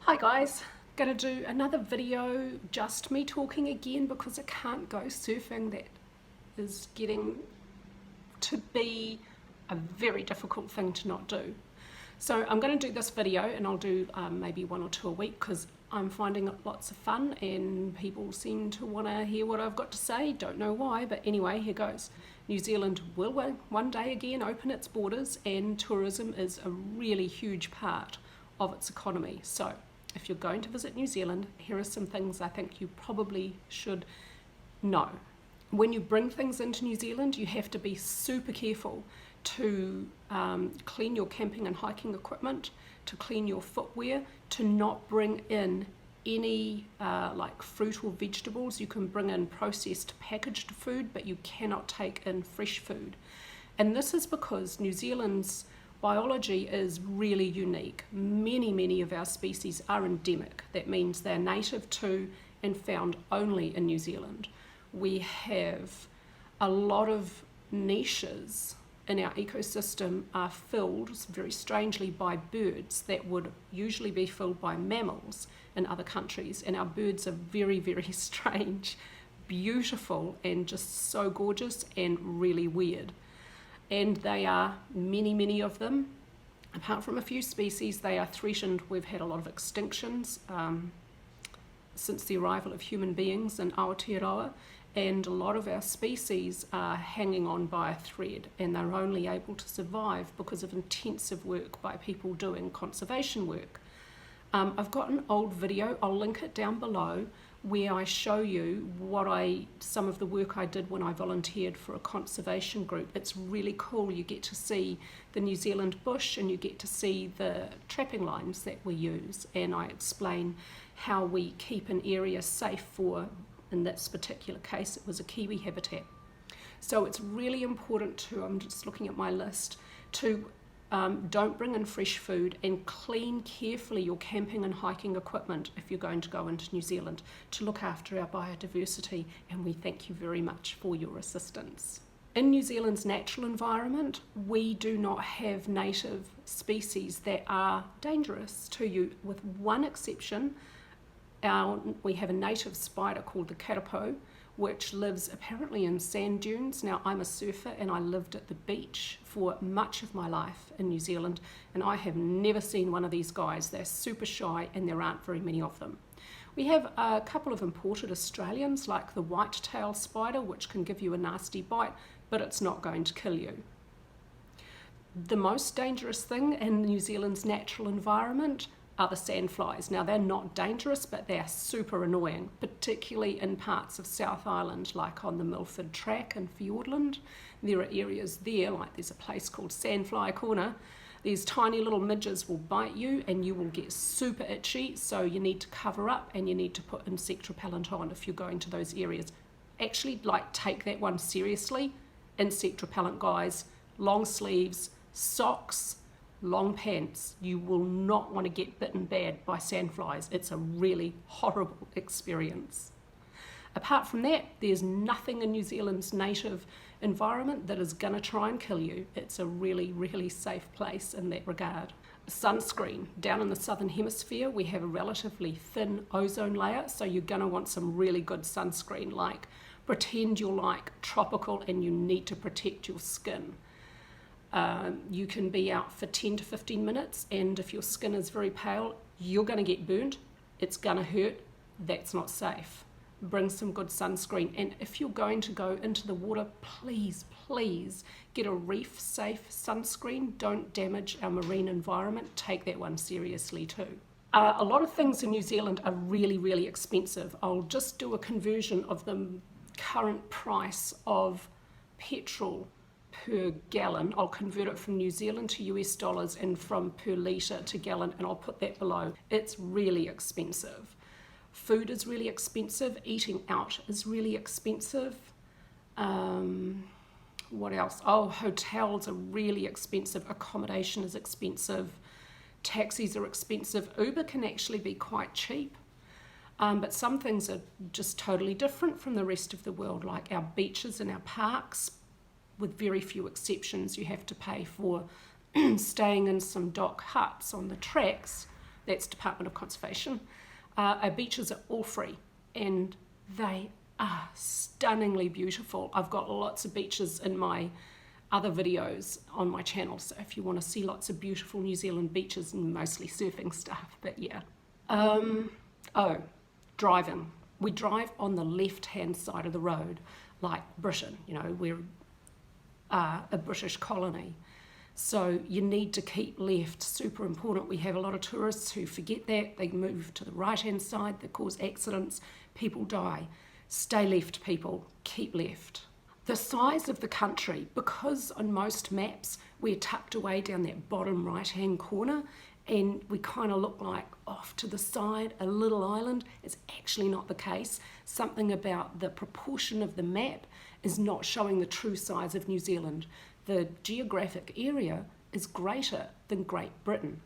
Hi guys, gonna do another video, just me talking again because I can't go surfing. That is getting to be a very difficult thing to not do. So I'm going to do this video and I'll do maybe one or two a week because I'm finding it lots of fun and people seem to want to hear what I've got to say. Don't know why, but anyway, here goes. New Zealand will one day again open its borders, and tourism is a really huge part of its economy. So if you're going to visit New Zealand, here are some things I think you probably should know. When you bring things into New Zealand, you have to be super careful to clean your camping and hiking equipment, to clean your footwear, to not bring in any like fruit or vegetables. You can bring in processed packaged food, but you cannot take in fresh food. And this is because New Zealand's biology is really unique. Many of our species are endemic. That means they're native to and found only in New Zealand. We have a lot of niches in our ecosystem are filled, very strangely, by birds that would usually be filled by mammals in other countries. And our birds are very strange, beautiful, and just so gorgeous and really weird. And they are many of them. Apart from a few species, they are threatened. We've had a lot of extinctions since the arrival of human beings in Aotearoa, and a lot of our species are hanging on by a thread, and they're only able to survive because of intensive work by people doing conservation work. I've got an old video, I'll link it down below, where I show you some of the work I did when I volunteered for a conservation group. It's really cool. You get to see the New Zealand bush and you get to see the trapping lines that we use, and I explain how we keep an area safe for, in this particular case, it was a Kiwi habitat. So it's really important to, I'm just looking at my list, to don't bring in fresh food and clean carefully your camping and hiking equipment if you're going to go into New Zealand, to look after our biodiversity, and we thank you very much for your assistance. In New Zealand's natural environment, we do not have native species that are dangerous to you, with one exception. We have a native spider called the karapo, which lives apparently in sand dunes. Now, I'm a surfer and I lived at the beach for much of my life in New Zealand, and I have never seen one of these guys. They're super shy and there aren't very many of them. We have a couple of imported Australians, like the white-tailed spider, which can give you a nasty bite, but it's not going to kill you. The most dangerous thing in New Zealand's natural environment are the sandflies. Now, they're not dangerous, but they're super annoying, particularly in parts of South Island, like on the Milford Track in Fiordland. There are areas there, like there's a place called Sandfly Corner. These tiny little midges will bite you and you will get super itchy, so you need to cover up and you need to put insect repellent on if you're going to those areas. Actually, like, take that one seriously. Insect repellent, guys, long sleeves, socks, long pants. You will not want to get bitten bad by sandflies. It's a really horrible experience. Apart from that, there's nothing in New Zealand's native environment that is going to try and kill you. It's a really safe place in that regard. Sunscreen. Down in the southern hemisphere, we have a relatively thin ozone layer, so you're going to want some really good sunscreen. Like, pretend you're like tropical and you need to protect your skin. You can be out for 10 to 15 minutes, and if your skin is very pale, you're going to get burnt. It's going to hurt. That's not safe. Bring some good sunscreen, and if you're going to go into the water, please get a reef safe sunscreen. Don't damage our marine environment. Take that one seriously too. A lot of things in New Zealand are really expensive. I'll just do a conversion of the current price of petrol per gallon. I'll convert it from New Zealand to US dollars and from per litre to gallon, and I'll put that below. It's really expensive. Food is really expensive. Eating out is really expensive. What else? Oh, hotels are really expensive. Accommodation is expensive. Taxis are expensive. Uber can actually be quite cheap. But some things are just totally different from the rest of the world, like our beaches and our parks. With very few exceptions, you have to pay for staying in some dock huts on the tracks, That's Department of Conservation. Our beaches are all free, and they are stunningly beautiful. I've got lots of beaches in my other videos on my channel, so if you want to see lots of beautiful New Zealand beaches and mostly surfing stuff, but yeah. Driving. We drive on the left-hand side of the road, like Britain, you know, we're a British colony. So you need to keep left, super important. We have a lot of tourists who forget that. They move to the right-hand side, they cause accidents, people die. Stay left, people, keep left. The size of the country, because on most maps we're tucked away down that bottom right-hand corner and we kind of look like off to the side, a little island, it's actually not the case. Something about the proportion of the map is not showing the true size of New Zealand. The geographic area is greater than Great Britain.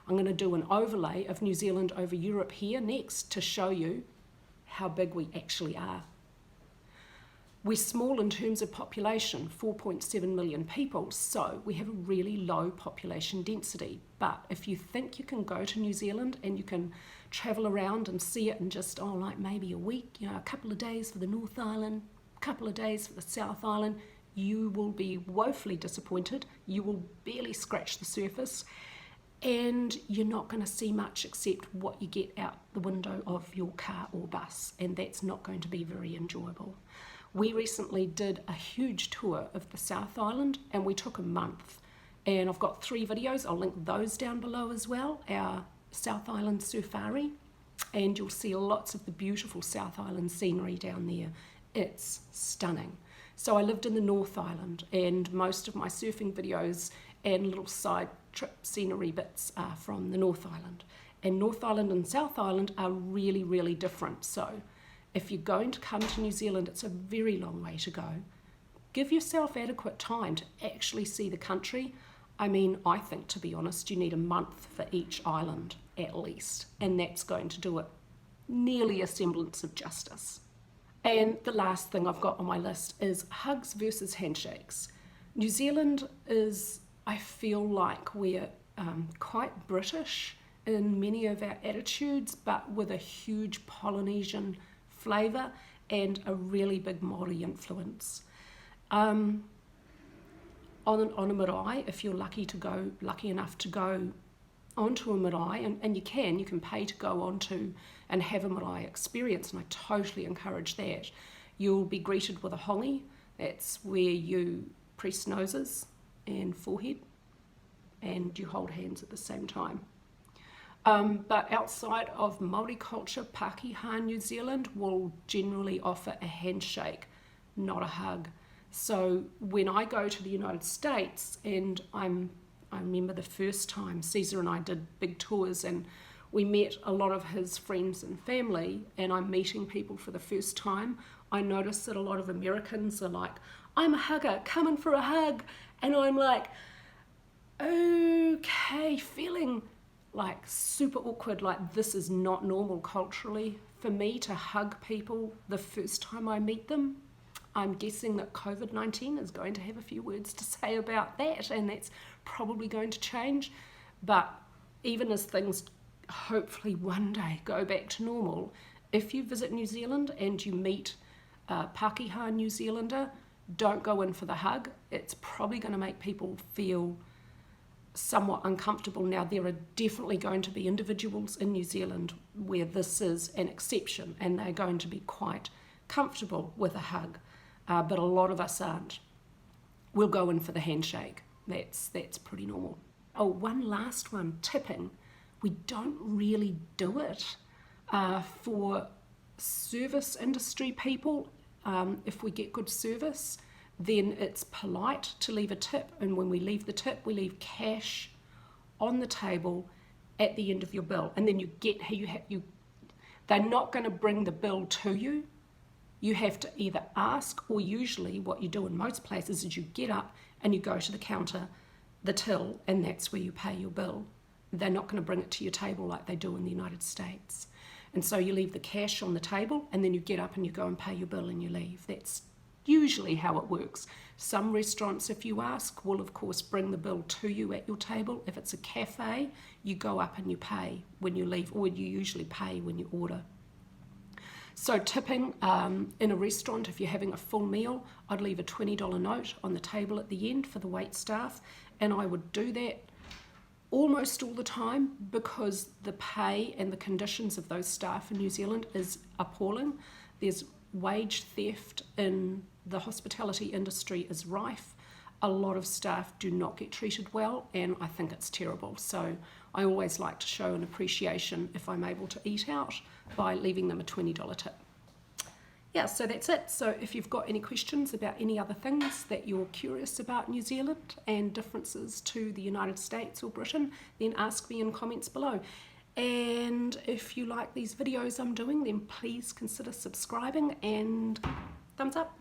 I'm going to do an overlay of New Zealand over Europe here next to show you how big we actually are. We're small in terms of population, 4.7 million people, so we have a really low population density. But if you think you can go to New Zealand and you can travel around and see it in just, like maybe a week, you know, a couple of days for the North Island, a couple of days for the South Island, you will be woefully disappointed. You will barely scratch the surface, and you're not going to see much except what you get out the window of your car or bus, and that's not going to be very enjoyable. We recently did a huge tour of the South Island, and we took a month, and I've got 3 videos. I'll link those down below as well, our South Island Surfari, and you'll see lots of the beautiful South Island scenery down there. It's stunning. So I lived in the North Island, and most of my surfing videos and little side trip scenery bits are from the North Island. And North Island and South Island are really, really different. So if you're going to come to New Zealand, it's a very long way to go. Give yourself adequate time to actually see the country. I mean, I think, to be honest, you need a month for each island at least, and that's going to do it nearly a semblance of justice. And the last thing I've got on my list is hugs versus handshakes. New Zealand is, I feel like we're quite British in many of our attitudes, but with a huge Polynesian flavour and a really big Māori influence. On a marae, if you're lucky enough to go onto a marae, and you can pay to go onto and have a marae experience, and I totally encourage that. You'll be greeted with a hongi. That's where you press noses and forehead, and you hold hands at the same time. But outside of Māori culture, Pākehā New Zealand will generally offer a handshake, not a hug. So when I go to the United States, and I remember the first time Caesar and I did big tours, and we met a lot of his friends and family, and I'm meeting people for the first time, I noticed that a lot of Americans are like, I'm a hugger, come in for a hug. And I'm like, okay, feeling like super awkward, like this is not normal culturally for me to hug people the first time I meet them. I'm guessing that COVID-19 is going to have a few words to say about that, and that's probably going to change. But even as things hopefully one day go back to normal, if you visit New Zealand and you meet a Pākehā New Zealander, don't go in for the hug. It's probably going to make people feel somewhat uncomfortable. Now, there are definitely going to be individuals in New Zealand where this is an exception, and they're going to be quite comfortable with a hug, but a lot of us aren't. We'll go in for the handshake. That's pretty normal. Oh, one last one, tipping. We don't really do it for service industry people. If we get good service, then it's polite to leave a tip, and when we leave the tip, we leave cash on the table at the end of your bill, and then they're not going to bring the bill to you. You have to either ask, or usually what you do in most places is you get up and you go to the counter, the till, and that's where you pay your bill. They're not going to bring it to your table like they do in the United States. And so you leave the cash on the table, and then you get up and you go and pay your bill and you leave. That's usually how it works. Some restaurants, if you ask, will of course bring the bill to you at your table. If it's a cafe, you go up and you pay when you leave, or you usually pay when you order. So tipping in a restaurant, if you're having a full meal, I'd leave a $20 note on the table at the end for the wait staff, and I would do that almost all the time because the pay and the conditions of those staff in New Zealand is appalling. There's wage theft in the hospitality industry is rife. A lot of staff do not get treated well, and I think it's terrible. So I always like to show an appreciation if I'm able to eat out by leaving them a $20 tip. Yeah, so that's it. So if you've got any questions about any other things that you're curious about New Zealand and differences to the United States or Britain, then ask me in comments below. And if you like these videos I'm doing, then please consider subscribing and thumbs up.